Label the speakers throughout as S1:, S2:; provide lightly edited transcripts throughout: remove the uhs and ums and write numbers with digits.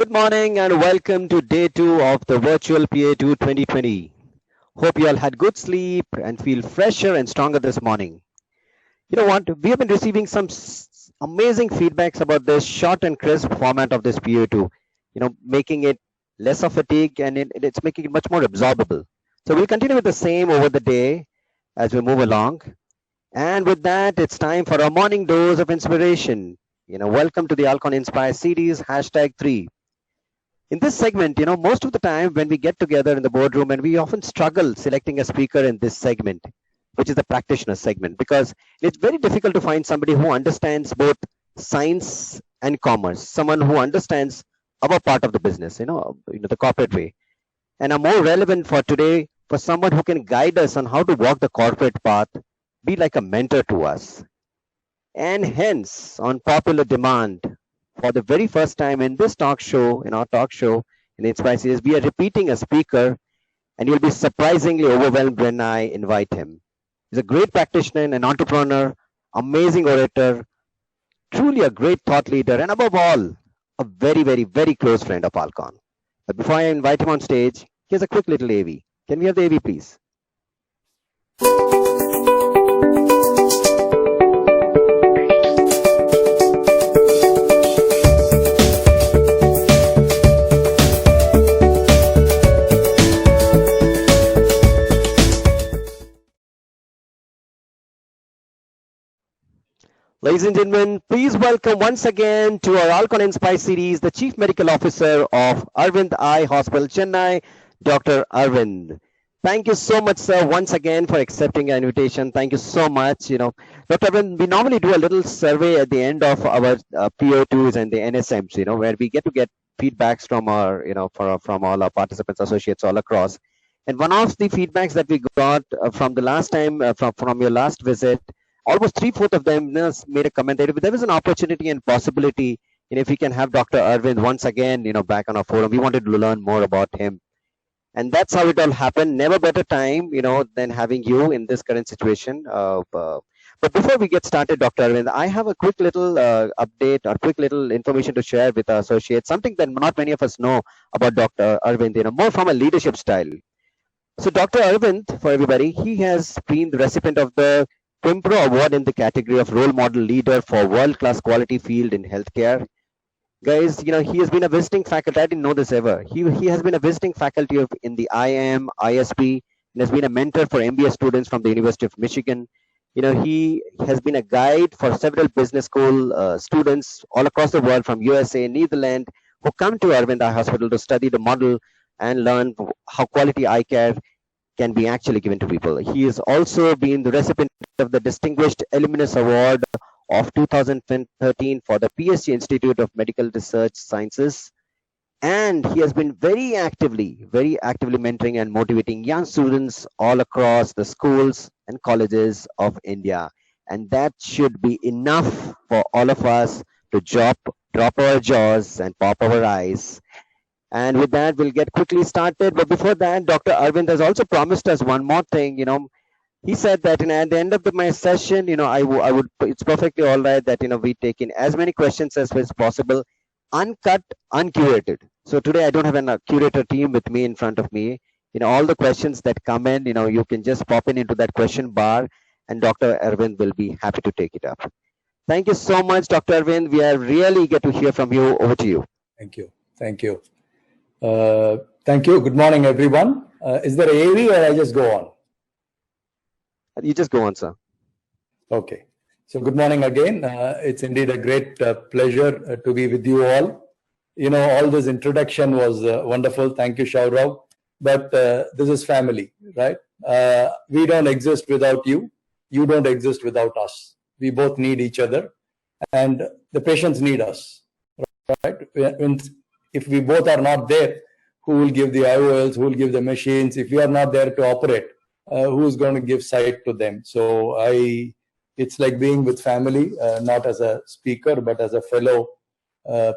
S1: Good morning and welcome to day 2 of the virtual PA2 2020. Hope you all had good sleep and feel fresher and stronger this morning. You know what? We have been receiving some amazing feedbacks about this short and crisp format of this PA2, making it less of fatigue and it's making it much more absorbable. So we'll continue with the same over the day as we move along. And with that, it's time for our morning dose of inspiration. Welcome to the Alcon Inspire Series, #3. In this segment, most of the time when we get together in the boardroom, and we often struggle selecting a speaker in this segment, which is the practitioner segment, because it's very difficult to find somebody who understands both science and commerce, someone who understands our part of the business, the corporate way, and are more relevant for today for someone who can guide us on how to walk the corporate path, be like a mentor to us. And hence, on popular demand, for the very first time in our talk show, in the Inspire Series, we are repeating a speaker, and you'll be surprisingly overwhelmed when I invite him. He's a great practitioner and an entrepreneur, amazing orator, truly a great thought leader, and above all, a very, very, very close friend of Alcon. But before I invite him on stage, here's a quick little AV. Can we have the AV, please? Ladies and gentlemen, please welcome once again to our Alcon Inspire Series, the Chief Medical Officer of Aravind Eye Hospital, Chennai, Dr. Aravind. Thank you so much, sir, once again for accepting our invitation. Thank you so much. Dr. Aravind, we normally do a little survey at the end of our PO2s and the NSMs, where we get feedbacks from our, from all our participants, associates all across. And one of the feedbacks that we got from the last time, from your last visit, almost 3/4 of them made a comment that if there was an opportunity and possibility, if we can have Dr. Aravind once again, back on our forum, we wanted to learn more about him. And that's how it all happened. Never better time, than having you in this current situation. But before we get started, Dr. Aravind, I have a quick little update or quick little information to share with our associates, something that not many of us know about Dr. Aravind, more from a leadership style. So Dr. Aravind, for everybody, he has been the recipient of the Quimpro Award in the category of Role Model Leader for World-Class Quality Field in Healthcare. Guys, he has been a visiting faculty. I didn't know this ever. He has been a visiting faculty in the IM, ISP, and has been a mentor for MBA students from the University of Michigan. He has been a guide for several business school students all across the world from USA, Netherlands, who come to Aravind Eye Hospital to study the model and learn how quality eye care can be actually given to people. He has also been the recipient of the Distinguished Alumnus Award of 2013 for the PSG Institute of Medical Research Sciences. And he has been very actively mentoring and motivating young students all across the schools and colleges of India. And that should be enough for all of us to drop our jaws and pop our eyes. And with that, we'll get quickly started. But before that, Dr. Aravind has also promised us one more thing. He said that at the end of my session, I would. It's perfectly all right that we take in as many questions as is possible, uncut, uncurated. So today I don't have a curator team with me in front of me. All the questions that come in, you can just pop into that question bar, and Dr. Aravind will be happy to take it up. Thank you so much, Dr. Aravind. We are really get to hear from you. Over to you.
S2: Thank you. Thank you. Thank you. Good morning, everyone. Is there a AV or I just go on?
S1: You just go on, sir.
S2: Okay. So good morning again. It's indeed a great pleasure to be with you all. All this introduction was wonderful. Thank you, Shaurav. But this is family, right? We don't exist without you. You don't exist without us. We both need each other. And the patients need us, right? If we both are not there, who will give the IOLs, who will give the machines? If we are not there to operate, who's going to give sight to them? So it's like being with family, not as a speaker, but as a fellow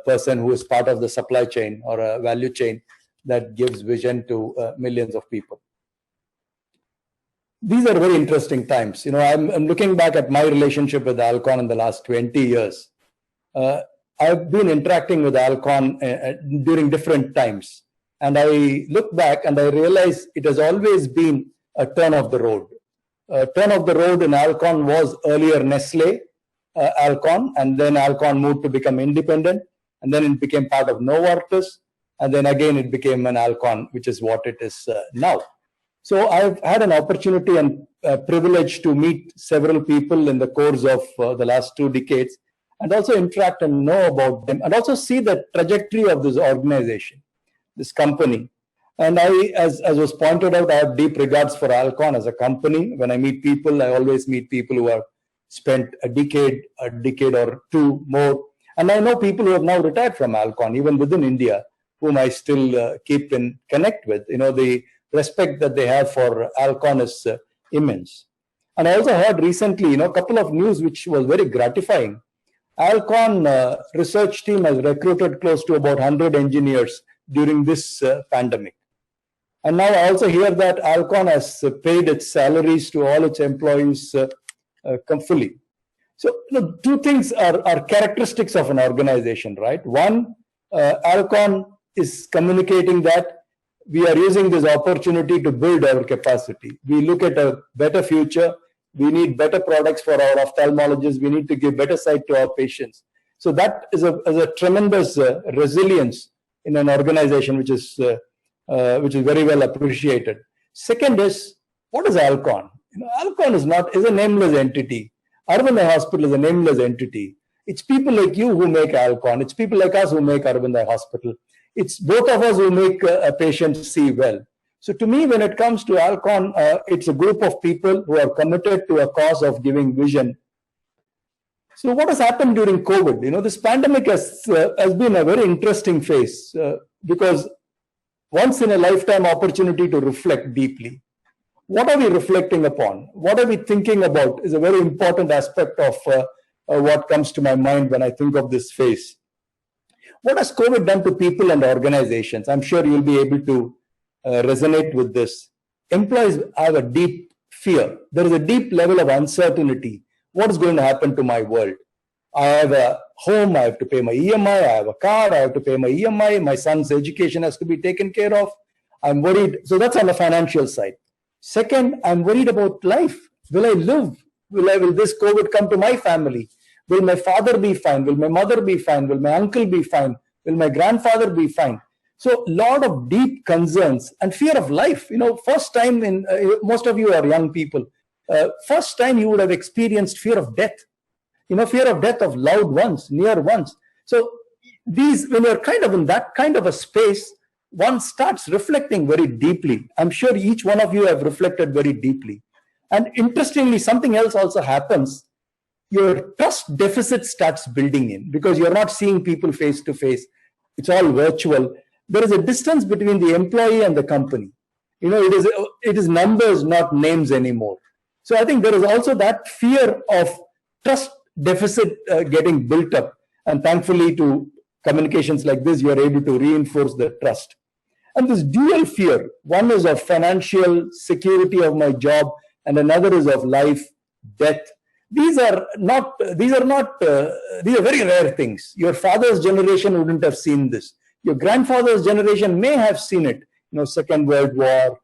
S2: person who is part of the supply chain or a value chain that gives vision to millions of people. These are very interesting times. I'm looking back at my relationship with Alcon in the last 20 years. I've been interacting with Alcon during different times. And I look back and I realize it has always been a turn of the road. Turn of the road in Alcon was earlier Nestle, Alcon, and then Alcon moved to become independent, and then it became part of Novartis, and then again it became an Alcon, which is what it is now. So I've had an opportunity and privilege to meet several people in the course of the last 2 decades, and also interact and know about them, and also see the trajectory of this organization, this company. And I, as was pointed out, I have deep regards for Alcon as a company. When I meet people, I always meet people who have spent a decade or 2 more. And I know people who have now retired from Alcon, even within India, whom I still keep in connect with. You know, the respect that they have for Alcon is immense. And I also heard recently, a couple of news which was very gratifying. Alcon research team has recruited close to about 100 engineers during this pandemic. And now I also hear that Alcon has paid its salaries to all its employees fully. So 2 things are characteristics of an organization, right? One, Alcon is communicating that we are using this opportunity to build our capacity. We look at a better future. We need better products for our ophthalmologists. We need to give better sight to our patients. So that is a tremendous resilience in an organization, which is very well appreciated. Second is, what is Alcon? Alcon is a nameless entity. Aravind Eye Hospital is a nameless entity. It's people like you who make Alcon. It's people like us who make Aravind Eye Hospital. It's both of us who make a patient see well. So to me, when it comes to Alcon, it's a group of people who are committed to a cause of giving vision. So what has happened during COVID? This pandemic has been a very interesting phase because once in a lifetime opportunity to reflect deeply. What are we reflecting upon? What are we thinking about is a very important aspect of what comes to my mind when I think of this phase. What has COVID done to people and organizations? I'm sure you'll be able to resonate with this. Employees have a deep fear. There is a deep level of uncertainty. What is going to happen to my world? I have a home, I have to pay my EMI, I have a car, I have to pay my EMI, my son's education has to be taken care of. I'm worried. So that's on the financial side. Second, I'm worried about life. Will I live? Will this COVID come to my family? Will my father be fine? Will my mother be fine? Will my uncle be fine? Will my grandfather be fine? So a lot of deep concerns and fear of life. First time most of you are young people. First time you would have experienced fear of death. Fear of death of loved ones, near ones. So when you're kind of in that kind of a space, one starts reflecting very deeply. I'm sure each one of you have reflected very deeply. And interestingly, something else also happens. Your trust deficit starts building in because you're not seeing people face to face. It's all virtual. There is a distance between the employee and the company. It is numbers, not names anymore. So I think there is also that fear of trust deficit getting built up. And thankfully, to communications like this, you are able to reinforce the trust. And this dual fear, one is of financial security of my job, and another is of life, death. These are very rare things. Your father's generation wouldn't have seen this. Your grandfather's generation may have seen it. Second World War,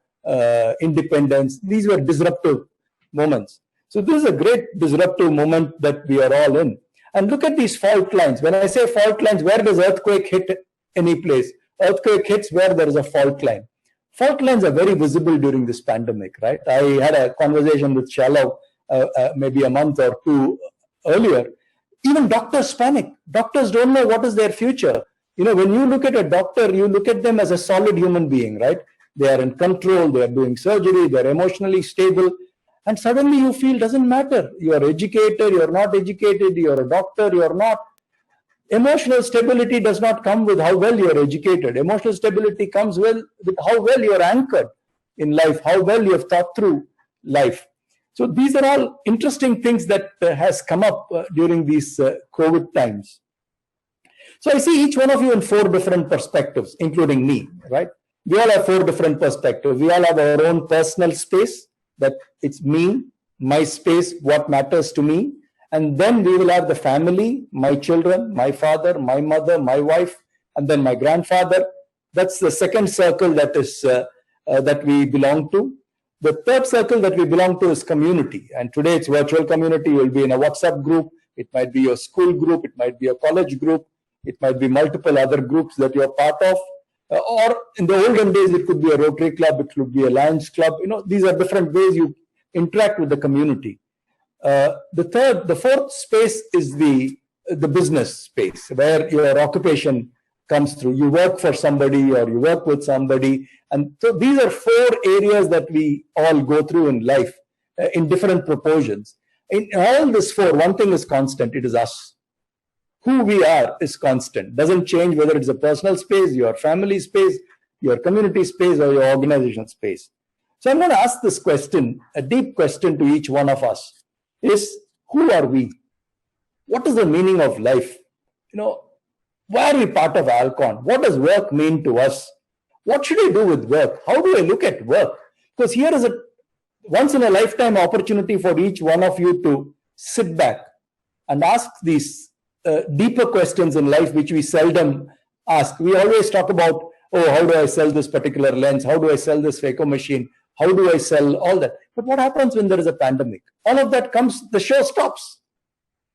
S2: independence. These were disruptive moments. So this is a great disruptive moment that we are all in. And look at these fault lines. When I say fault lines, where does earthquake hit any place? Earthquake hits where there is a fault line. Fault lines are very visible during this pandemic, right? I had a conversation with Shalom maybe a month or 2 earlier. Even doctors panic. Doctors don't know what is their future. When you look at a doctor, you look at them as a solid human being, right? They are in control, they are doing surgery, they're emotionally stable. And suddenly you feel doesn't matter. You are educated, you're not educated, you're a doctor, you're not. Emotional stability does not come with how well you're educated. Emotional stability comes with how well you're anchored in life, how well you have thought through life. So these are all interesting things that has come up during these COVID times. So I see each one of you in 4 different perspectives, including me, right? We all have 4 different perspectives. We all have our own personal space, that it's me, my space, what matters to me. And then we will have the family, my children, my father, my mother, my wife, and then my grandfather. That's the second circle that we belong to. The third circle that we belong to is community. And today it's virtual community. You'll be in a WhatsApp group. It might be your school group. It might be a college group. It might be multiple other groups that you're part of. Or in the olden days, it could be a Rotary Club. It could be a Lions Club. These are different ways you interact with the community. The fourth space is the business space, where your occupation comes through. You work for somebody or you work with somebody. And so these are four areas that we all go through in life in different proportions. In all this four, one thing is constant. It is us. Who we are is constant. Doesn't change whether it's a personal space, your family space, your community space, or your organization space. So I'm going to ask this question, a deep question to each one of us, is who are we? What is the meaning of life? Why are we part of Alcon? What does work mean to us? What should I do with work? How do I look at work? Because here is a once in a lifetime opportunity for each one of you to sit back and ask these deeper questions in life, which we seldom ask. We always talk about, how do I sell this particular lens? How do I sell this phaco machine? How do I sell all that? But what happens when there is a pandemic? All of that comes, the show stops.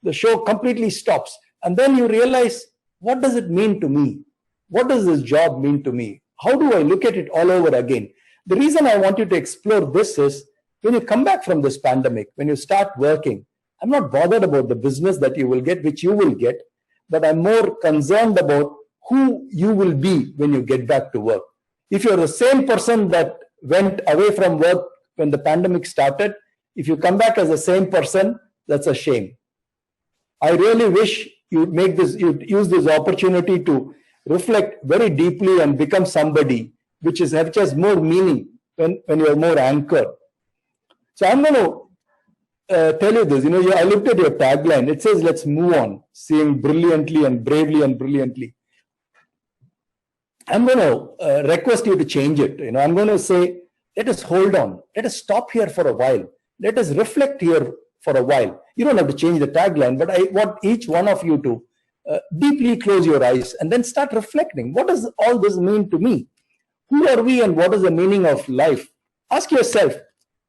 S2: The show completely stops. And then you realize, what does it mean to me? What does this job mean to me? How do I look at it all over again? The reason I want you to explore this is, when you come back from this pandemic, when you start working, I'm not bothered about the business that you will get, which you will get, but I'm more concerned about who you will be when you get back to work. If you're the same person that went away from work when the pandemic started, if you come back as the same person, that's a shame. I really wish you'd use this opportunity to reflect very deeply and become somebody which has more meaning when you're more anchored. So I'm going to tell you this. I looked at your tagline. It says, let's move on, seeing brilliantly and bravely and brilliantly. I'm going to request you to change it. I'm going to say, let us hold on. Let us stop here for a while. Let us reflect here for a while. You don't have to change the tagline, but I want each one of you to deeply close your eyes and then start reflecting. What does all this mean to me? Who are we and what is the meaning of life? Ask yourself,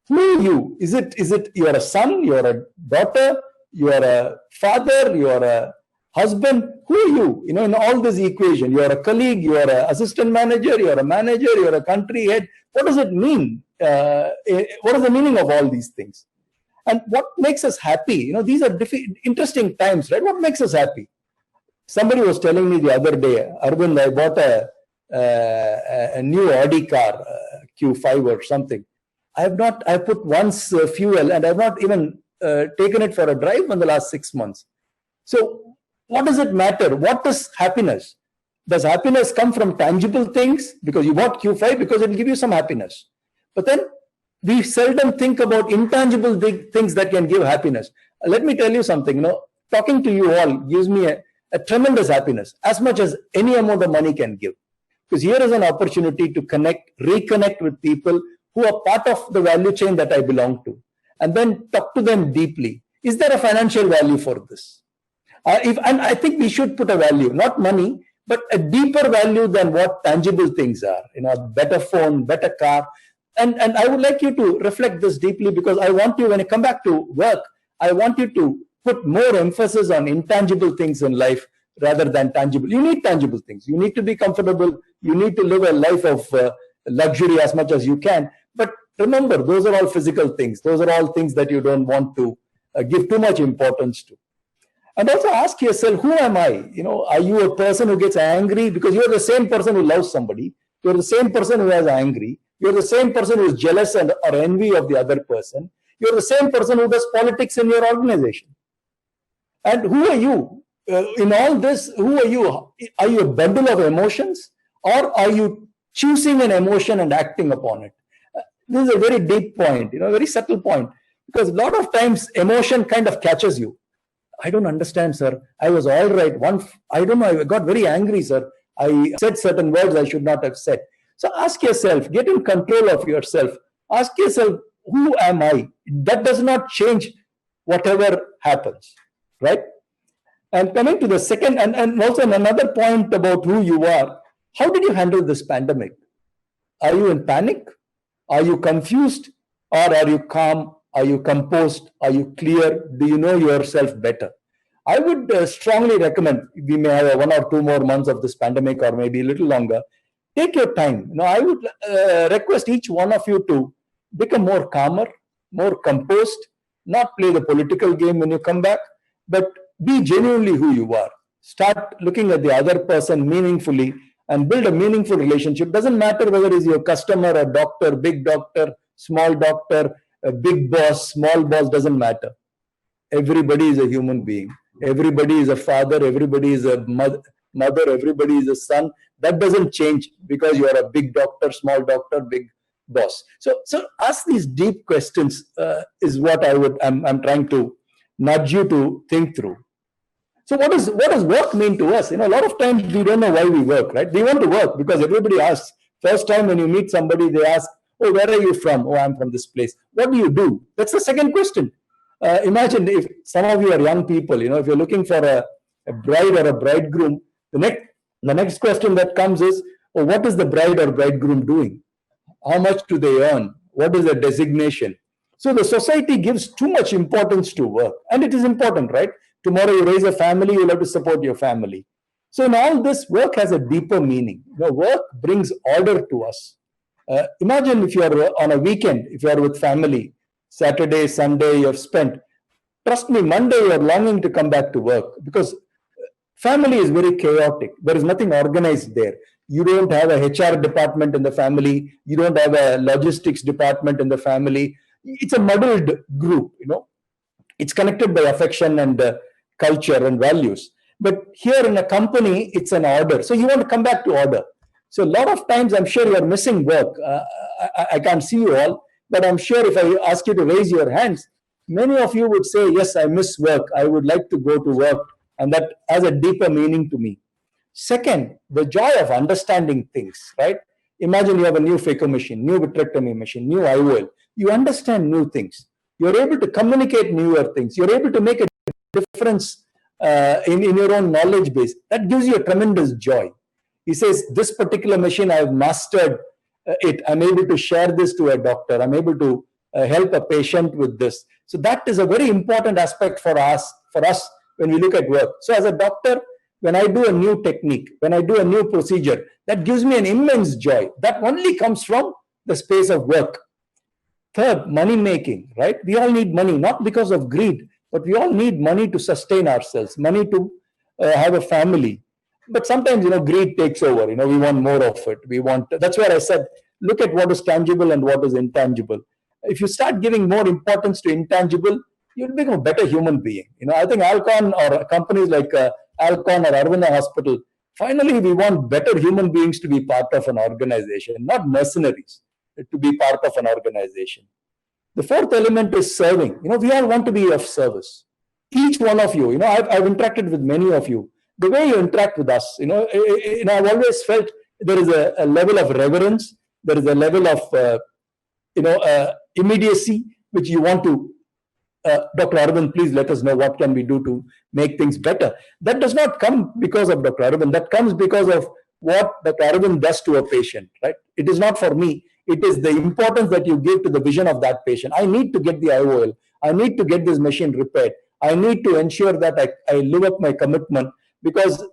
S2: who are you? Is it you're a son, you're a daughter, you're a father, you're a husband? Who are you? In all this equation, you're a colleague, you're an assistant manager, you're a country head. What does it mean? What is the meaning of all these things? And what makes us happy? These are interesting times, right? What makes us happy? Somebody was telling me the other day, Aravind, I bought a new Audi car, Q5 or something. I put once fuel and I've not even taken it for a drive in the last 6 months. So what does it matter? What is happiness? Does happiness come from tangible things? Because you bought Q5 because it will give you some happiness. But then we seldom think about intangible things that can give happiness. Let me tell you something, talking to you all gives me a tremendous happiness, as much as any amount of money can give. Because here is an opportunity to reconnect with people who are part of the value chain that I belong to, and then talk to them deeply. Is there a financial value for this? And I think we should put a value, not money, but a deeper value than what tangible things are. A better phone, better car. And I would like you to reflect this deeply, because I want you, when you come back to work, I want you to put more emphasis on intangible things in life rather than tangible. You need tangible things. You need to be comfortable. You need to live a life of luxury as much as you can. But remember, those are all physical things. Those are all things that you don't want to give too much importance to. And also ask yourself, who am I? Are you a person who gets angry? Because you're the same person who loves somebody. You're the same person who is angry. You're the same person who is jealous or envy of the other person. You're the same person who does politics in your organization. And who are you? In all this, who are you? Are you a bundle of emotions, or are you choosing an emotion and acting upon it? This is a very deep point, a very subtle point, because a lot of times emotion kind of catches you. I don't understand, sir. I was all right. I don't know. I got very angry, sir. I said certain words I should not have said. So ask yourself, get in control of yourself. Ask yourself, who am I? That does not change whatever happens, right? And coming to the second, and also another point about who you are, how did you handle this pandemic? Are you in panic? Are you confused? Or are you calm? Are you composed? Are you clear? Do you know yourself better? I would strongly recommend, we may have 1 or 2 more months of this pandemic, or maybe a little longer. Take your time. I would request each one of you to become more calmer, more composed, not play the political game when you come back, but be genuinely who you are. Start looking at the other person meaningfully and build a meaningful relationship. Doesn't matter whether he's your customer, a doctor, small doctor, a big boss, small boss, doesn't matter. Everybody is a human being. Everybody is a father. Everybody is a mother. Everybody is a son. That doesn't change because you are a big doctor, small doctor, big boss. So ask these deep questions is what I'm trying to nudge you to think through. So what does work mean to us? A lot of times we don't know why we work, right? We want to work because everybody asks. First time when you meet somebody, they ask, "Oh, where are you from?" "Oh, I'm from this place." "What do you do?" That's the second question. Imagine if some of you are young people, if you're looking for a bride or a bridegroom, the next question that comes is, "Oh, what is the bride or bridegroom doing? How much do they earn? What is the designation?" So the society gives too much importance to work, and it is important, right? Tomorrow you raise a family, you'll have to support your family. So in all this, work has a deeper meaning. Work brings order to us. Imagine if you are on a weekend, if you are with family, Saturday, Sunday, you have spent. Trust me, Monday you are longing to come back to work because family is very chaotic. There is nothing organized there. You don't have a HR department in the family. You don't have a logistics department in the family. It's a muddled group, It's connected by affection and culture and values. But here in a company, it's an order. So you want to come back to order. So a lot of times, I'm sure you're missing work. I can't see you all, but I'm sure if I ask you to raise your hands, many of you would say, "Yes, I miss work. I would like to go to work." And that has a deeper meaning to me. Second, the joy of understanding things, right? Imagine you have a new phaco machine, new vitrectomy machine, new IOL. You understand new things. You're able to communicate newer things. You're able to make a difference in your own knowledge base. That gives you a tremendous joy. He says, "This particular machine, I have mastered it. I'm able to share this to a doctor. I'm able to help a patient with this." So that is a very important aspect for us when we look at work. So as a doctor, when I do a new technique, when I do a new procedure, that gives me an immense joy. That only comes from the space of work. Third, money making, right? We all need money, not because of greed, but we all need money to sustain ourselves, money to have a family. But sometimes, greed takes over. We want more of it. That's where I said, look at what is tangible and what is intangible. If you start giving more importance to intangible, you'll become a better human being. I think Alcon or companies like Alcon or Aravind Hospital, finally, we want better human beings to be part of an organization, not mercenaries to be part of an organization. The fourth element is serving. We all want to be of service. Each one of you, I've interacted with many of you. The way you interact with us, I've always felt there is a level of reverence, there is a level of, immediacy, which you want to, Dr. Aravind, please let us know what can we do to make things better. That does not come because of Dr. Aravind. That comes because of what Dr. Aravind does to a patient, right? It is not for me. It is the importance that you give to the vision of that patient. I need to get the IOL. I need to get this machine repaired. I need to ensure that I live up my commitment, because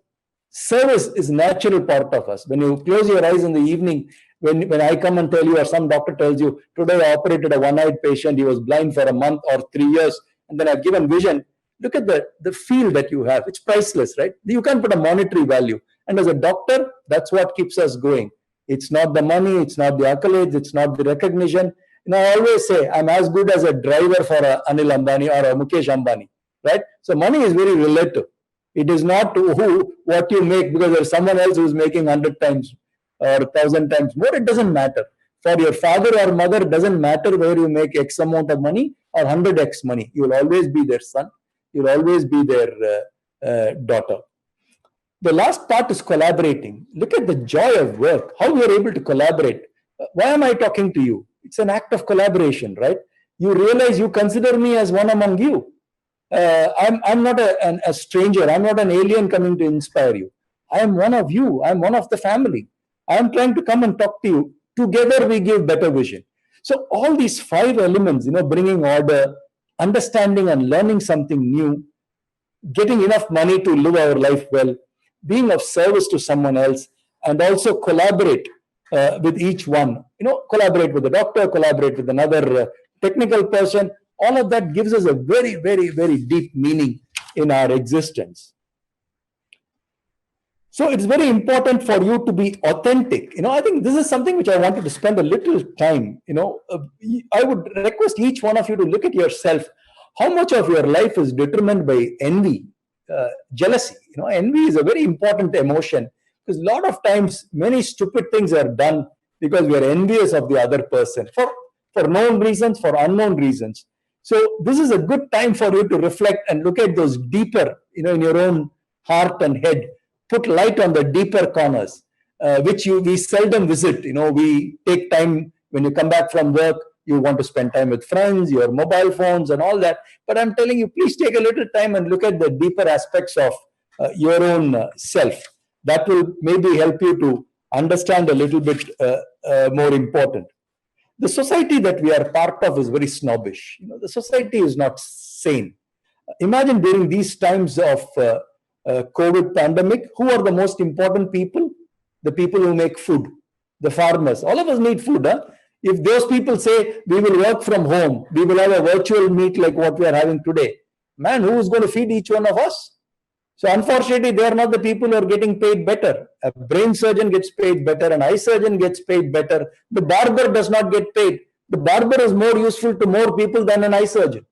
S2: service is a natural part of us. When you close your eyes in the evening, when I come and tell you, or some doctor tells you, "Today I operated a one-eyed patient, he was blind for a month or 3 years, and then I've given vision," look at the feel that you have. It's priceless, right? You can't put a monetary value. And as a doctor, that's what keeps us going. It's not the money, it's not the accolades, it's not the recognition. I always say, I'm as good as a driver for a Anil Ambani or a Mukesh Ambani, right? So money is very relative. It is not what you make, because there's someone else who's making 100 times or 1,000 times more. It doesn't matter. For your father or mother, it doesn't matter whether you make X amount of money or 100X money. You'll always be their son. You'll always be their daughter. The last part is collaborating. Look at the joy of work, how we are able to collaborate. Why am I talking to you? It's an act of collaboration, right? You realize you consider me as one among you. I'm not a stranger. I'm not an alien coming to inspire you. I am one of you. I'm one of the family. I'm trying to come and talk to you. Together we give better vision. So all these five elements, bringing order, understanding and learning something new, getting enough money to live our life well, being of service to someone else, and also collaborate with each one. Collaborate with the doctor, collaborate with another technical person. All of that gives us a very, very, very deep meaning in our existence. So it's very important for you to be authentic. I think this is something which I wanted to spend a little time. I would request each one of you to look at yourself. How much of your life is determined by envy, jealousy? Envy is a very important emotion, because a lot of times many stupid things are done because we are envious of the other person for known reasons, for unknown reasons. So this is a good time for you to reflect and look at those deeper, in your own heart and head. Put light on the deeper corners, which we seldom visit. We take time when you come back from work. You want to spend time with friends, your mobile phones, and all that. But I'm telling you, please take a little time and look at the deeper aspects of your own self. That will maybe help you to understand a little bit more important. The society that we are part of is very snobbish. The society is not sane. Imagine during these times of COVID pandemic, who are the most important people? The people who make food, the farmers. All of us need food. If those people say we will work from home, we will have a virtual meet like what we are having today, man, who is going to feed each one of us? So unfortunately, they are not the people who are getting paid better. A brain surgeon gets paid better, an eye surgeon gets paid better. The barber does not get paid. The barber is more useful to more people than an eye surgeon,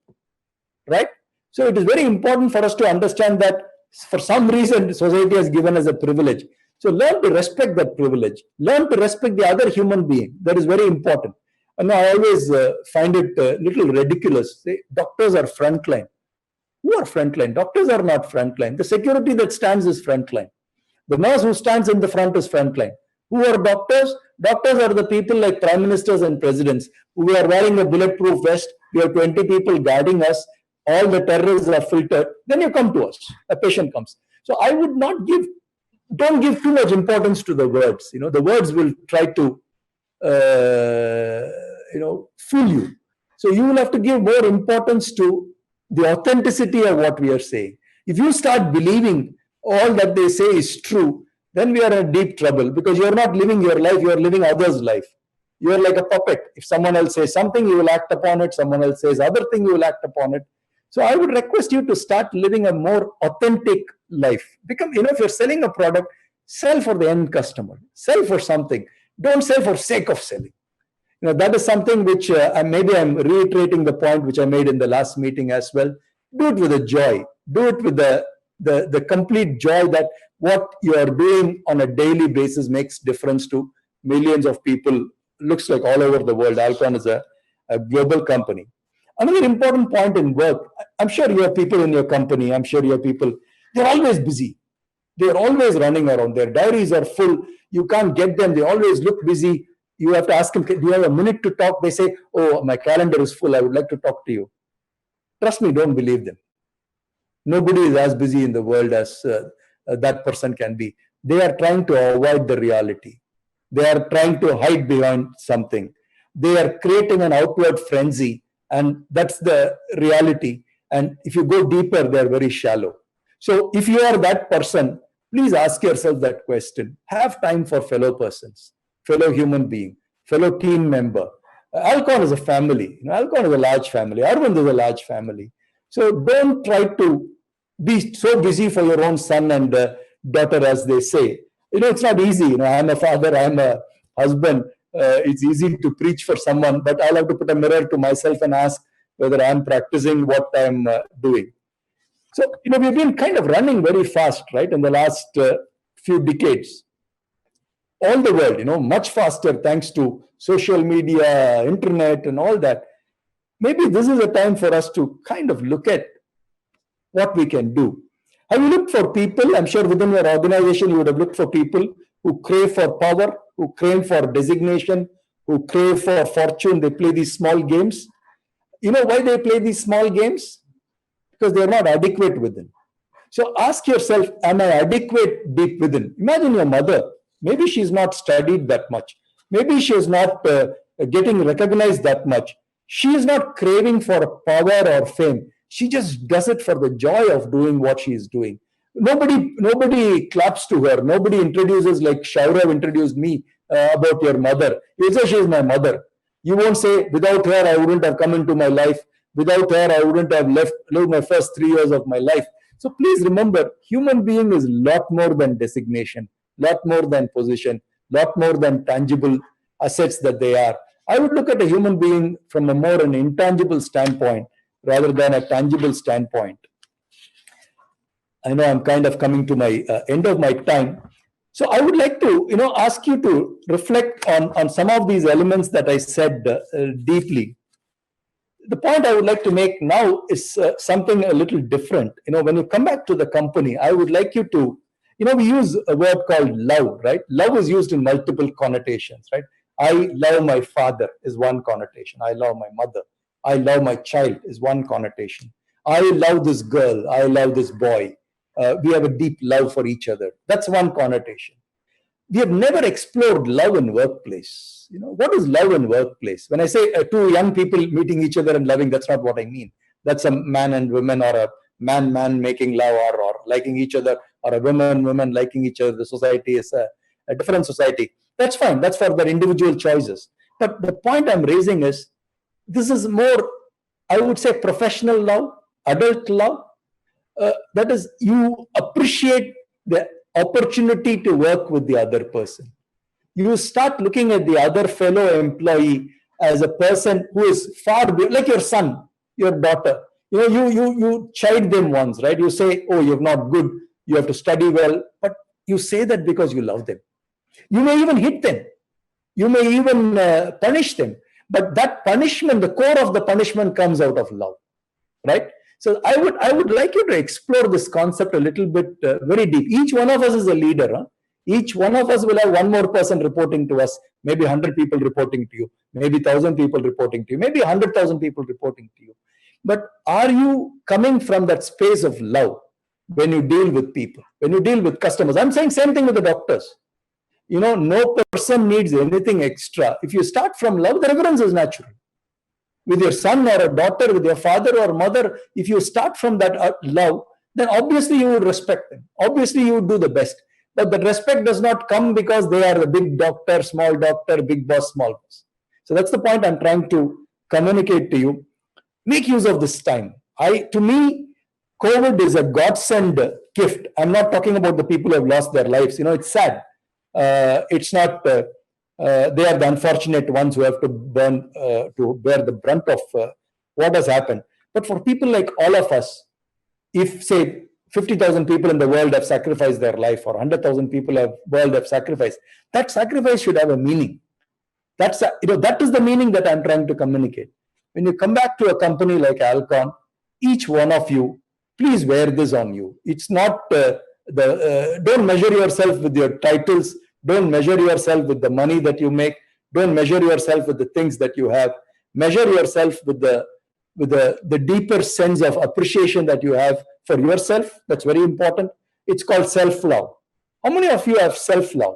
S2: right? So it is very important for us to understand that for some reason, society has given us a privilege. So learn to respect that privilege. Learn to respect the other human being. That is very important. And I always find it a little ridiculous. Say, doctors are frontline. Who are frontline? Doctors are not frontline. The security that stands is frontline. The nurse who stands in the front is frontline. Who are doctors? Doctors are the people like prime ministers and presidents who are wearing a bulletproof vest. We have 20 people guarding us. All the terrorists are filtered. Then you come to us. A patient comes. So I would not don't give too much importance to the words. The words will try to, fool you. So you will have to give more importance to the authenticity of what we are saying. If you start believing all that they say is true, then we are in deep trouble, because you are not living your life, you are living others' life. You are like a puppet. If someone else says something, you will act upon it. Someone else says other thing, you will act upon it. So I would request you to start living a more authentic life. If you're selling a product, sell for the end customer. Sell for something. Don't sell for sake of selling. That is something which maybe I'm reiterating the point which I made in the last meeting as well. Do it with a joy. Do it with the complete joy that what you are doing on a daily basis makes difference to millions of people. Looks like all over the world. Alcon is a global company. Another important point in work, I'm sure you have people in your company, I'm sure you have people, they're always busy. They're always running around. Their diaries are full. You can't get them. They always look busy. You have to ask them, do you have a minute to talk? They say, oh, my calendar is full. I would like to talk to you. Trust me, don't believe them. Nobody is as busy in the world as that person can be. They are trying to avoid the reality. They are trying to hide behind something. They are creating an outward frenzy. And that's the reality. And if you go deeper, they're very shallow. So if you are that person, please ask yourself that question. Have time for fellow persons, fellow human being, fellow team member. Alcon is a family. Alcon is a large family. Aravind is a large family. So don't try to be so busy for your own son and daughter, as they say. It's not easy. I'm a father, I'm a husband. It's easy to preach for someone, but I'll have to put a mirror to myself and ask whether I'm practicing what I'm doing. So, we've been kind of running very fast, right, in the last few decades. All the world, much faster thanks to social media, internet, and all that. Maybe this is a time for us to kind of look at what we can do. Have you looked for people? I'm sure within your organization, you would have looked for people who crave for power, who crave for designation, who crave for fortune. They play these small games. You know why they play these small games? because they're not adequate within. So ask yourself, am I adequate deep within? Imagine your mother. Maybe she's not studied that much. Maybe she is not getting recognized that much. She is not craving for power or fame. She just does it for the joy of doing what she is doing. Nobody claps to her. Nobody introduces like Shaurav introduced me about your mother. You say she is my mother. You won't say, without her, I wouldn't have come into my lived. Without her, I wouldn't have lived my first 3 years of my life. So please remember, human being is a lot more than designation, lot more than position, lot more than tangible assets that they are. I would look at a human being from a more an intangible standpoint rather than a tangible standpoint. I know I'm kind of coming to my end of my time. So I would like to, ask you to reflect on some of these elements that I said deeply. The point I would like to make now is something a little different. When you come back to the company, I would like you to, we use a word called love, right? Love is used in multiple connotations, right? I love my father is one connotation. I love my mother. I love my child is one connotation. I love this girl. I love this boy. We have a deep love for each other. That's one connotation. We have never explored love in workplace. What is love in workplace? When I say two young people meeting each other and loving, that's not what I mean. That's a man and woman, or a man making love, or liking each other, or a woman liking each other. The society is a different society. That's fine. That's for their individual choices. But the point I'm raising is, this is more, I would say, professional love, adult love. That is, you appreciate the opportunity to work with the other person. You start looking at the other fellow employee as a person who is far beyond, like your son, your daughter. You chide them once, right? You say, oh, you're not good, you have to study well. But you say that because you love them. You may even hit them. You may even punish them. But that punishment, the core of the punishment comes out of love, right? So I would like you to explore this concept a little bit very deep. Each one of us is a leader. Huh? Each one of us will have one more person reporting to us, maybe 100 people reporting to you, maybe 1,000 people reporting to you, maybe 100,000 people reporting to you. But are you coming from that space of love when you deal with people, when you deal with customers? I'm saying same thing with the doctors. No person needs anything extra. If you start from love, the reverence is natural. With your son or a daughter, with your father or mother, if you start from that love, then obviously you would respect them. Obviously you would do the best. But the respect does not come because they are the big doctor, big boss, small boss. So that's the point I'm trying to communicate to you. Make use of this time. To me, COVID is a godsend gift. I'm not talking about the people who have lost their lives. It's sad. It's not... they are the unfortunate ones who have to bear the brunt of what has happened. But for people like all of us, if say 50,000 people in the world have sacrificed their life, or 100,000 people in the world have sacrificed, that sacrifice should have a meaning. That is the meaning that I'm trying to communicate. When you come back to a company like Alcon, each one of you, please wear this on you. It's not don't measure yourself with your titles. Don't measure yourself with the money that you make. Don't measure yourself with the things that you have. Measure yourself with the deeper sense of appreciation that you have for yourself. That's very important. It's called self-love. How many of you have self-love?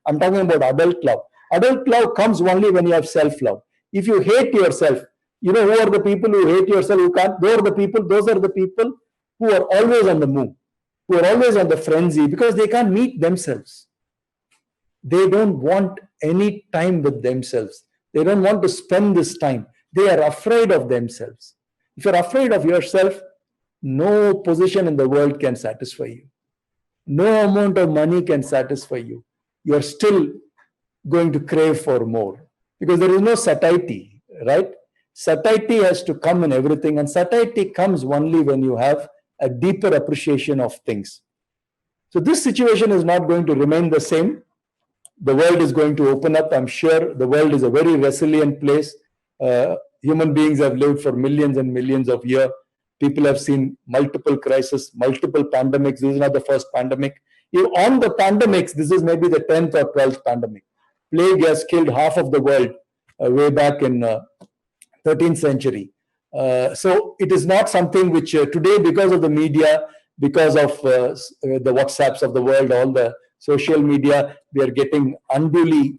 S2: I'm talking about adult love. Adult love comes only when you have self-love. If you hate yourself, who are the people who hate yourself, who can't? Those are the people who are always on the move, who are always on the frenzy because they can't meet themselves. They don't want any time with themselves. They don't want to spend this time. They are afraid of themselves. If you're afraid of yourself, no position in the world can satisfy you. No amount of money can satisfy you. You're still going to crave for more because there is no satiety, right? Satiety has to come in everything, and satiety comes only when you have a deeper appreciation of things. So this situation is not going to remain the same. The world is going to open up. I'm sure the world is a very resilient place. Human beings have lived for millions and millions of years. People have seen multiple crises, multiple pandemics. This is not the first pandemic. On the pandemics, this is maybe the 10th or 12th pandemic. Plague has killed half of the world way back in 13th century. So it is not something which today, because of the media, because of the WhatsApps of the world, all the social media, we are getting unduly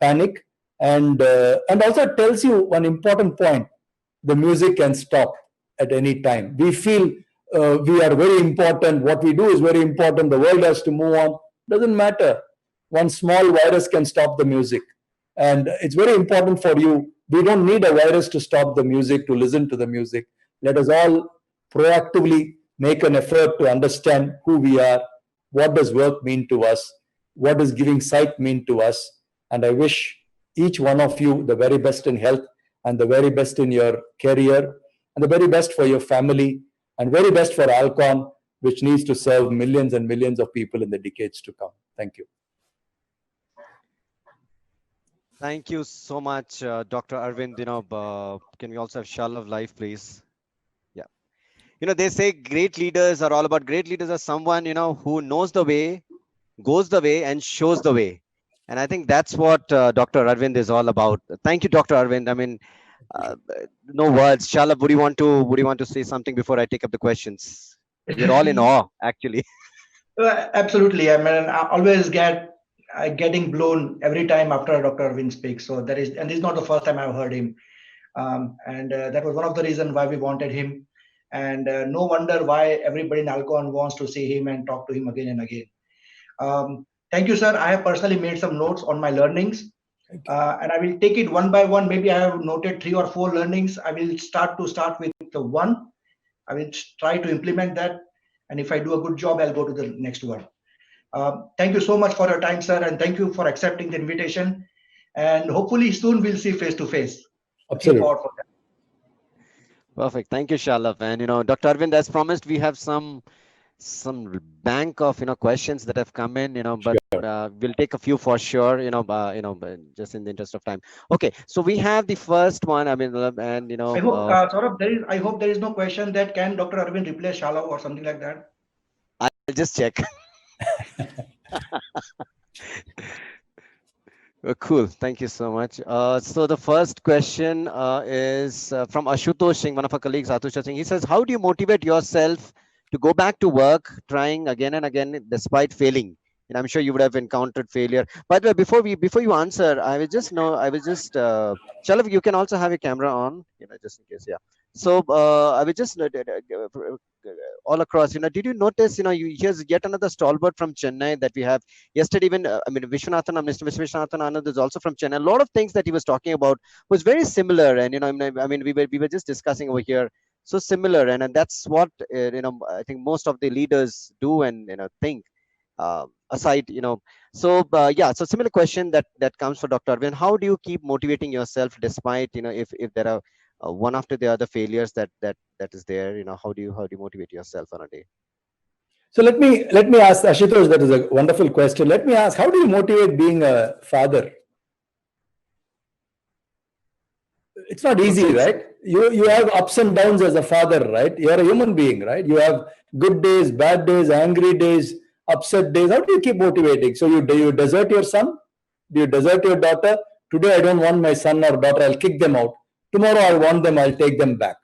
S2: panic. And also it tells you one important point: the music can stop at any time. We feel we are very important. What we do is very important. The world has to move on. Doesn't matter. One small virus can stop the music. And it's very important for you. We don't need a virus to stop the music, to listen to the music. Let us all proactively make an effort to understand who we are, what does work mean to us, what does giving sight mean to us. And I wish each one of you the very best in health, and the very best in your career, and the very best for your family, and very best for Alcon, which needs to serve millions and millions of people in the decades to come. Thank you.
S1: Thank you so much, Dr. Aravind. Can we also have Shalav live, please? Yeah. They say great leaders are all about, great leaders are someone, who knows the way, goes the way, and shows the way. And I think that's what Dr. Aravind is all about. Thank you, Dr. Aravind. I mean, uh, no words. Shalav, would you want to say something before I take up the questions? We're all in awe, actually.
S3: Absolutely. I mean, I always getting blown every time after Dr. Aravind speaks. So that is, and this is not the first time I've heard him. And that was one of the reasons why we wanted him. And no wonder why everybody in Alcon wants to see him and talk to him again and again. Thank you, sir. I have personally made some notes on my learnings. And I will take it one by one. Maybe I have noted 3 or 4 learnings. I will start with the one. I will try to implement that. And if I do a good job, I'll go to the next one. Thank you so much for your time, sir. And thank you for accepting the invitation. And hopefully soon we'll see face to face.
S2: Absolutely.
S3: Looking forward for that.
S1: Perfect. Thank you, Shalav. And, Dr. Aravind, as promised, we have some bank of questions that have come in, but we'll take a few for sure, just in the interest of time. Okay, so we have the first one. I mean, and
S3: I hope Saurabh, I hope there is no question that can Dr. Aravind replace Shalav or something like that.
S1: I'll just check. Cool. Thank you so much. So the first question is from Ashutosh Singh, one of our colleagues, Ashutosh Singh. He says, how do you motivate yourself to go back to work, trying again and again despite failing? And I'm sure you would have encountered failure. By the way, before you answer, Shalav, you can also have your camera on, just in case. Yeah. So I was just all across, did you notice, here's yet another stalwart from Chennai that we have yesterday. Even Mr. Vishwanathan Anand is also from Chennai. A lot of things that he was talking about was very similar, and we were just discussing over here. So similar, and that's what I think most of the leaders do and think. Aside, so similar question that comes for Dr. Aravind. How do you keep motivating yourself despite if there are one after the other failures that is there? How do you motivate yourself on a day?
S2: So let me ask Ashutosh. That is a wonderful question. Let me ask: how do you motivate being a father? It's not easy, right? You have ups and downs as a father, right? You are a human being, right? You have good days, bad days, angry days, upset days. How do you keep motivating? So do you desert your son? Do you desert your daughter? Today I don't want my son or daughter, I'll kick them out. Tomorrow I want them, I'll take them back.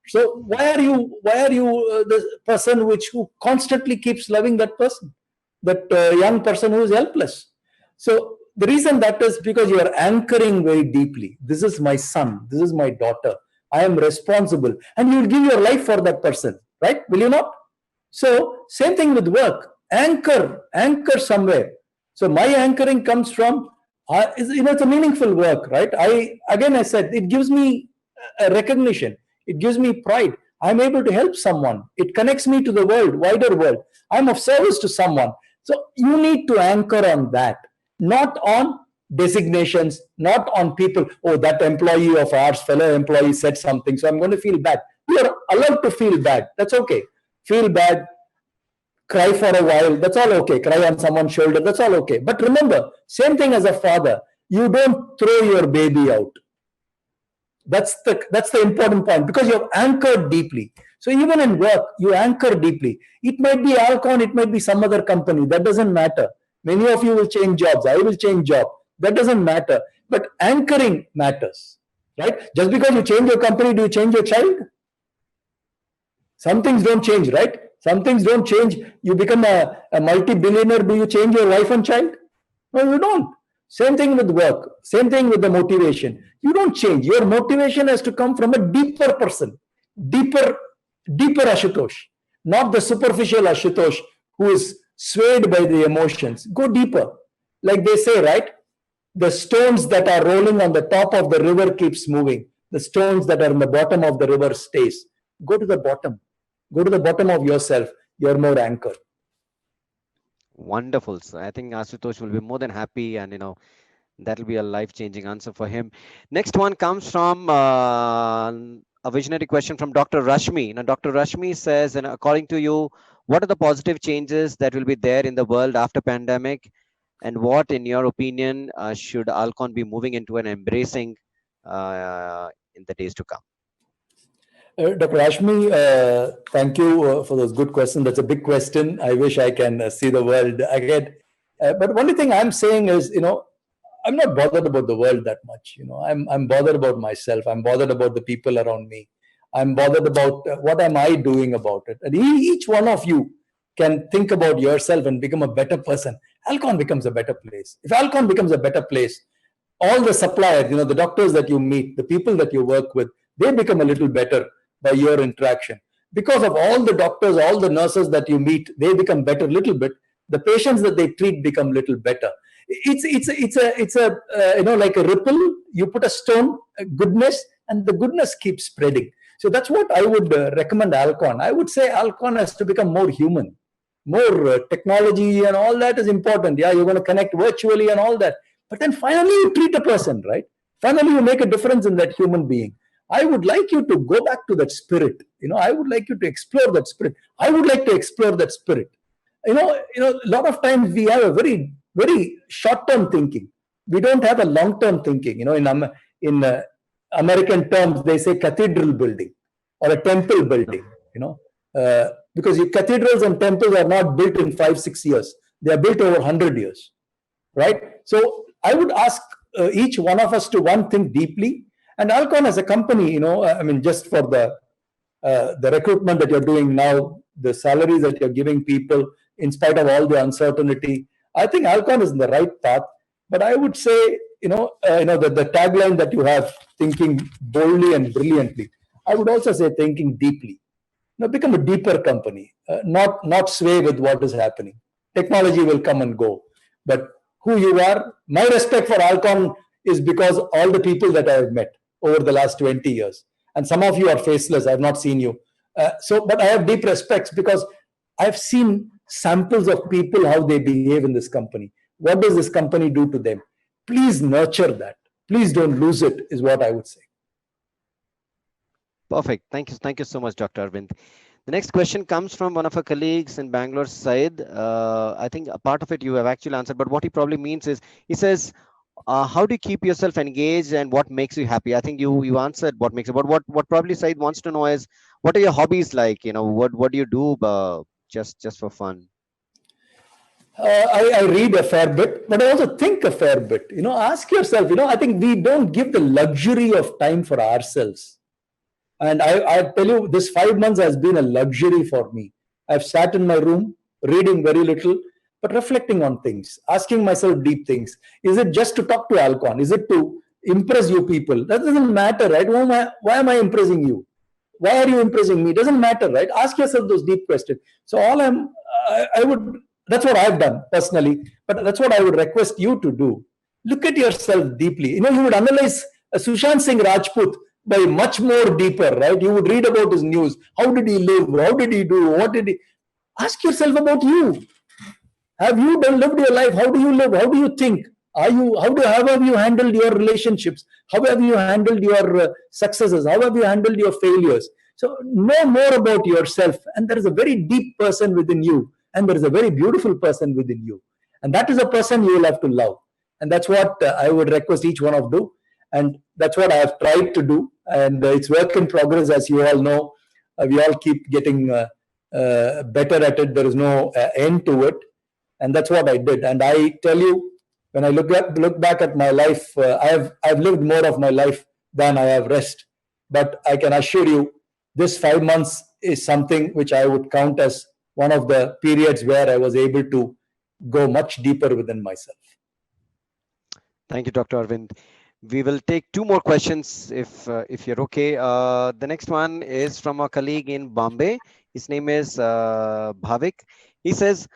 S2: So why are you the person who constantly keeps loving that person, that young person who is helpless? So the reason that is because you are anchoring very deeply. This is my son, this is my daughter, I am responsible, and you will give your life for that person, right? Will you not? So same thing with work. Anchor somewhere. So my anchoring comes from it's a meaningful work, right? I said it gives me a recognition, it gives me pride. I'm able to help someone. It connects me to the world, wider world. I'm of service to someone. So you need to anchor on that, not on designations, not on people. Oh, that employee of ours, fellow employee said something, so I'm going to feel bad. You're allowed to feel bad. That's okay. Feel bad, cry for a while, that's all okay. Cry on someone's shoulder, that's all okay. But remember, same thing as a father, you don't throw your baby out. That's the important point, because you're anchored deeply. So even in work, you anchor deeply. It might be Alcon, it might be some other company, that doesn't matter. Many of you will change jobs, I will change job, that doesn't matter. But anchoring matters. right? Just because you change your company, do you change your child? Some things don't change, right? Some things don't change. You become a multi-billionaire, do you change your wife and child? No, you don't. Same thing with work. Same thing with the motivation. You don't change. Your motivation has to come from a deeper person, deeper, deeper Ashutosh, not the superficial Ashutosh who is swayed by the emotions. Go deeper. Like they say, right? The stones that are rolling on the top of the river keeps moving. The stones that are in the bottom of the river stays. Go to the bottom. Go to the bottom of yourself. You're more anchored.
S1: Wonderful, sir. I think Asutosh will be more than happy, and that'll be a life-changing answer for him. Next one comes from a visionary question from Dr. Rashmi. Now, Dr. Rashmi says, and according to you, what are the positive changes that will be there in the world after pandemic, and what, in your opinion, should Alcon be moving into and embracing in the days to come?
S2: Dr. Rashmi, thank you for those good questions. That's a big question. I wish I can see the world again. But only thing I'm saying is, I'm not bothered about the world that much. I'm bothered about myself. I'm bothered about the people around me. I'm bothered about what am I doing about it. And each one of you can think about yourself and become a better person. Alcon becomes a better place. If Alcon becomes a better place, all the suppliers, the doctors that you meet, the people that you work with, they become a little better by your interaction. Because of all the doctors, all the nurses that you meet, they become better a little bit. The patients that they treat become a little better. It's like a ripple. You put a stone, goodness, and the goodness keeps spreading. So that's what I would recommend Alcon. I would say Alcon has to become more human, more technology, and all that is important. Yeah, you're going to connect virtually and all that. But then finally you treat a person, right? Finally you make a difference in that human being. I would like you to go back to that spirit. I would like you to explore that spirit. I would like to explore that spirit. A lot of times we have a very, very short-term thinking. We don't have a long-term thinking. In American terms, they say cathedral building or a temple building. Because cathedrals and temples are not built in 5-6 years. They are built over 100 years, right? So I would ask each one of us to think deeply. And Alcon as a company, just for the recruitment that you're doing now, the salaries that you're giving people, in spite of all the uncertainty, I think Alcon is in the right path. But I would say, the tagline that you have, thinking boldly and brilliantly, I would also say thinking deeply. Become a deeper company, not sway with what is happening. Technology will come and go, but who you are, my respect for Alcon is because all the people that I have met over the last 20 years, and some of you are faceless, I have not seen you. But I have deep respects because I've seen samples of people, how they behave in this company. What does this company do to them? Please nurture that. Please don't lose it, is what I would say.
S1: Perfect. Thank you so much, Dr. Aravind. The next question comes from one of our colleagues in Bangalore side. I think a part of it you have actually answered, but what he probably means is, he says, how do you keep yourself engaged and what makes you happy? I think you answered what makes you, but what probably Said wants to know is, what are your hobbies like? What do you do just for fun?
S2: I read a fair bit, but I also think a fair bit. Ask yourself, I think we don't give the luxury of time for ourselves. And I tell you, this 5 months has been a luxury for me. I've sat in my room, reading very little, but reflecting on things, asking myself deep things. Is it just to talk to Alcon? Is it to impress you people? That doesn't matter, right? Why am I impressing you? Why are you impressing me? It doesn't matter, right? Ask yourself those deep questions. So that's what I've done personally, but that's what I would request you to do. Look at yourself deeply. You would analyze Sushant Singh Rajput by much more deeper, right? You would read about his news. How did he live? How did he do? What did he... Ask yourself about you. Have you lived your life? How do you live? How do you think? How have you handled your relationships? How have you handled your successes? How have you handled your failures? So know more about yourself. And there is a very deep person within you. And there is a very beautiful person within you. And that is a person you will have to love. And that's what I would request each one of you. And that's what I have tried to do. And it's work in progress, as you all know. We all keep getting better at it. There is no end to it. And that's what I did. And I tell you, when I look back at my life, I've lived more of my life than I have rest. But I can assure you, this 5 months is something which I would count as one of the periods where I was able to go much deeper within myself.
S1: Thank you, Dr. Arvind. We will take two more questions if you're okay. The next one is from a colleague in Bombay. His name is Bhavik. He says,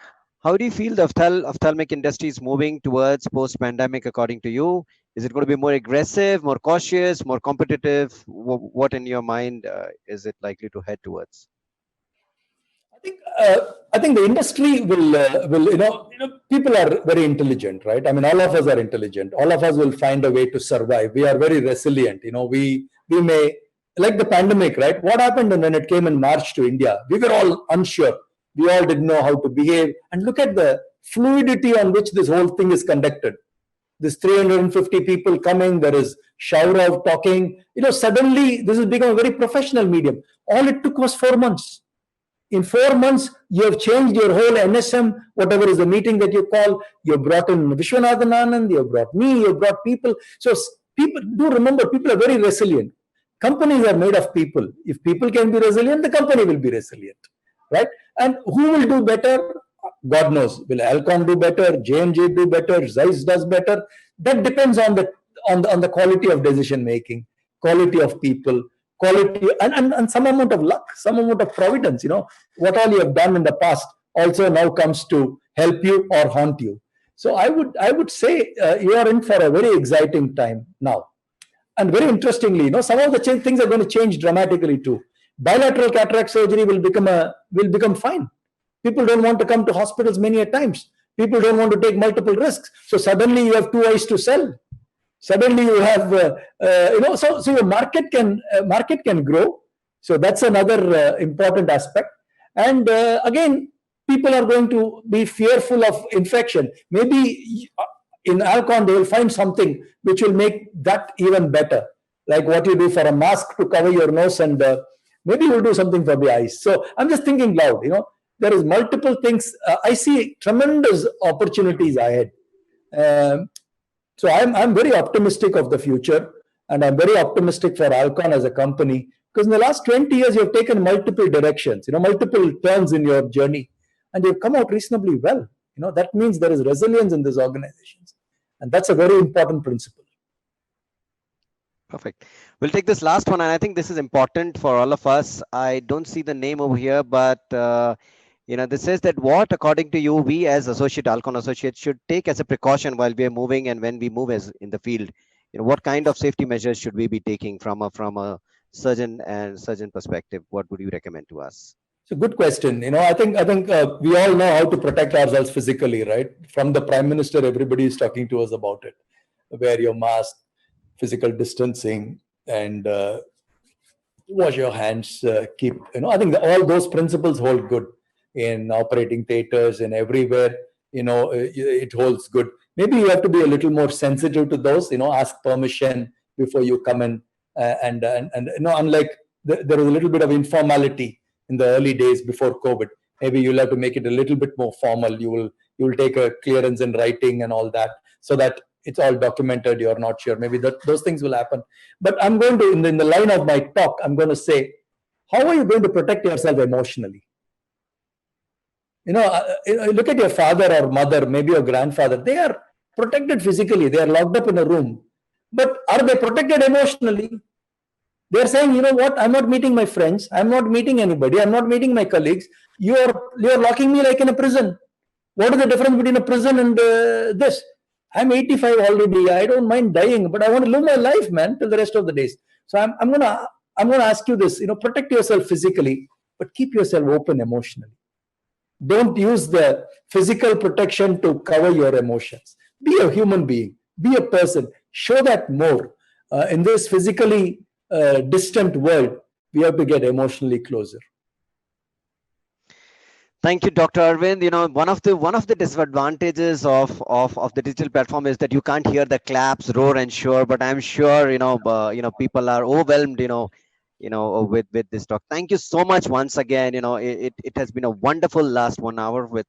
S1: how do you feel the ophthalmic industry is moving towards post-pandemic according to you? Is it going to be more aggressive, more cautious, more competitive? What in your mind is it likely to head towards?
S2: I think the industry will people are very intelligent, right? I mean, all of us are intelligent. All of us will find a way to survive. We are very resilient. We may, like the pandemic, right? What happened when it came in March to India? We were all unsure. We all didn't know how to behave. And look at the fluidity on which this whole thing is conducted. This 350 people coming, there is shower of talking. Suddenly this has become a very professional medium. All it took was 4 months. In 4 months, you have changed your whole NSM, whatever is the meeting that you call. You brought in Vishwanathan Anand, you brought me, you brought people. So people do remember, people are very resilient. Companies are made of people. If people can be resilient, the company will be resilient, right? And who will do better? God knows. Will Alcon do better? J&J do better? Zeiss does better? That depends on the quality of decision making, quality of people, quality, and some amount of luck, some amount of providence. What all you have done in the past also now comes to help you or haunt you. So I would say you are in for a very exciting time now. And very interestingly, some of the things are going to change dramatically too. Bilateral cataract surgery will become fine. People don't want to come to hospitals many a times. People don't want to take multiple risks. So suddenly you have 2 eyes to sell. Suddenly you have, so your market can grow. So that's another important aspect. And again, people are going to be fearful of infection. Maybe in Alcon, they will find something which will make that even better. Like what you do for a mask to cover your nose, and maybe you'll do something for the eyes. So I'm just thinking loud, there is multiple things. I see tremendous opportunities ahead. So I'm very optimistic of the future, and I'm very optimistic for Alcon as a company, because in the last 20 years, you've taken multiple directions, multiple turns in your journey, and you've come out reasonably well. That means there is resilience in these organizations, and that's a very important principle.
S1: Perfect. We'll take this last one, and I think this is important for all of us. I don't see the name over here, but this says that what, according to you, we as Alcon associates should take as a precaution while we are moving and when we move as in the field. What kind of safety measures should we be taking from a surgeon perspective? What would you recommend to us?
S2: It's a good question. I think we all know how to protect ourselves physically, right? From the Prime Minister, everybody is talking to us about it. Wear your mask, physical distancing, and wash your hands. I think all those principles hold good in operating theaters and everywhere. It holds good. Maybe you have to be a little more sensitive to those. Ask permission before you come in, and unlike there was a little bit of informality in the early days before COVID. Maybe you'll have to make it a little bit more formal. You will take a clearance in writing and all that, so that it's all documented. You're not sure. Maybe those things will happen. But I'm going to, in the line of my talk, I'm going to say, how are you going to protect yourself emotionally? Look at your father or mother, maybe your grandfather. They are protected physically. They are locked up in a room. But are they protected emotionally? They're saying, you know what? I'm not meeting my friends. I'm not meeting anybody. I'm not meeting my colleagues. You're locking me like in a prison. What is the difference between a prison and this? I'm 85 already. I don't mind dying, but I want to live my life, man, till the rest of the days. So I'm gonna ask you this. Protect yourself physically, but keep yourself open emotionally. Don't use the physical protection to cover your emotions. Be a human being. Be a person. Show that more. In this physically distant world, we have to get emotionally closer.
S1: Thank you, Dr. Arvind. One of the disadvantages of the digital platform is that you can't hear the claps, roar, and sure. But I'm sure people are overwhelmed. With this talk. Thank you so much once again. It has been a wonderful last 1 hour with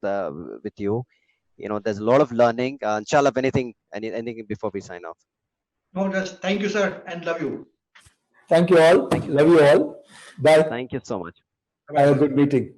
S1: you. There's a lot of learning. Inshallah, anything before we sign off.
S3: No, just thank you, sir, and love you.
S2: Thank you all. Love you all. Bye.
S1: Thank you so much.
S2: Have a good meeting.